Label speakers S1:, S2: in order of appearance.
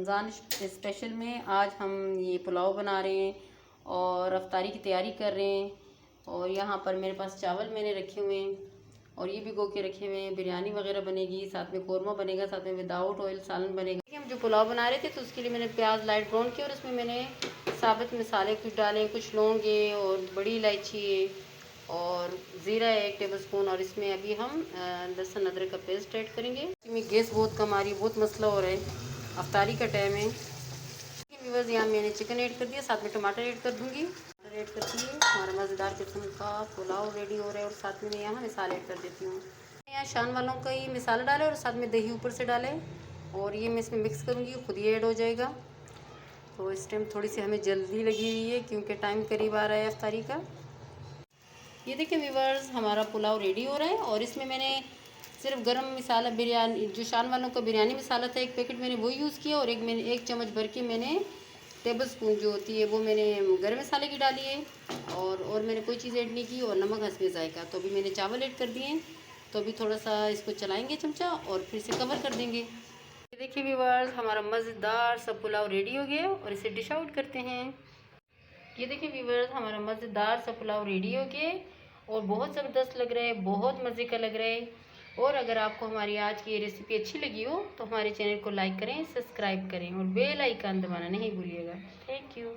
S1: Ramzan special में आज हम ये पुलाव बना रहे हैं और अफ्तारी की तैयारी कर रहे हैं। और यहाँ पर मेरे पास चावल मैंने रखे हुए हैं और ये भिगो के रखे हुए हैं। बिरयानी वगैरह बनेगी, साथ में कौरमा बनेगा, साथ में विदाउट ऑयल सालन बनेगा। हम जो पुलाव बना रहे थे तो उसके लिए मैंने प्याज लाइट ब्राउन किया और इसमें मैंने साबित मसाले कुछ डाले, कुछ लौंगे और बड़ी इलायची और ज़ीरा है 1 टेबल स्पून। और इसमें अभी हम लहसुन अदरक का पेस्ट ऐड करेंगे। इसमें गैस बहुत कम आ रही है, बहुत मसला हो रहा है, अफ्तारी का टाइम है। व्यूअर्स यहाँ मैंने चिकन ऐड कर दिया, साथ में टमाटर ऐड कर दूँगी। टमाटर ऐड करती है, हमारा मज़ेदार किस्म का पुलाव रेडी हो रहा है। और साथ में मैं यहाँ मिसाल ऐड कर देती हूँ। यहाँ शान वालों का ही मिसाला डालें और साथ में दही ऊपर से डालें और ये मैं इसमें मिक्स करूँगी, खुद ही ऐड हो जाएगा। तो इस टाइम थोड़ी सी हमें जल्दी लगी हुई है क्योंकि टाइम करीब आ रहा है अफ्तारी का। ये देखिए व्यूअर्स, हमारा पुलाव रेडी हो रहा है और इसमें मैंने सिर्फ गरम मसाला बिरयानी जो शान वालों का बिरयानी मसाला था 1 पैकेट मैंने वो यूज़ किया और मैंने 1 चम्मच भर के मैंने टेबल स्पून जो होती है वो मैंने गरम मसाले की डाली है। और मैंने कोई चीज़ ऐड नहीं की और नमक हस्बे जायका। तो अभी मैंने चावल ऐड कर दिए हैं, तो अभी थोड़ा सा इसको चलाएँगे चमचा और फिर से कवर कर देंगे। ये देखिए व्यूअर्स, हमारा मज़ेदार सा पुलाव रेडी हो गया और इसे डिश आउट करते हैं। ये देखिए व्यूअर्स, हमारा मज़ेदार सा पुलाव रेडी हो गया और बहुत ज़बरदस्त लग रहा है, बहुत मज़े का लग रहा है। और अगर आपको हमारी आज की ये रेसिपी अच्छी लगी हो तो हमारे चैनल को लाइक करें, सब्सक्राइब करें और बेल आइकन दबाना नहीं भूलिएगा। Thank you.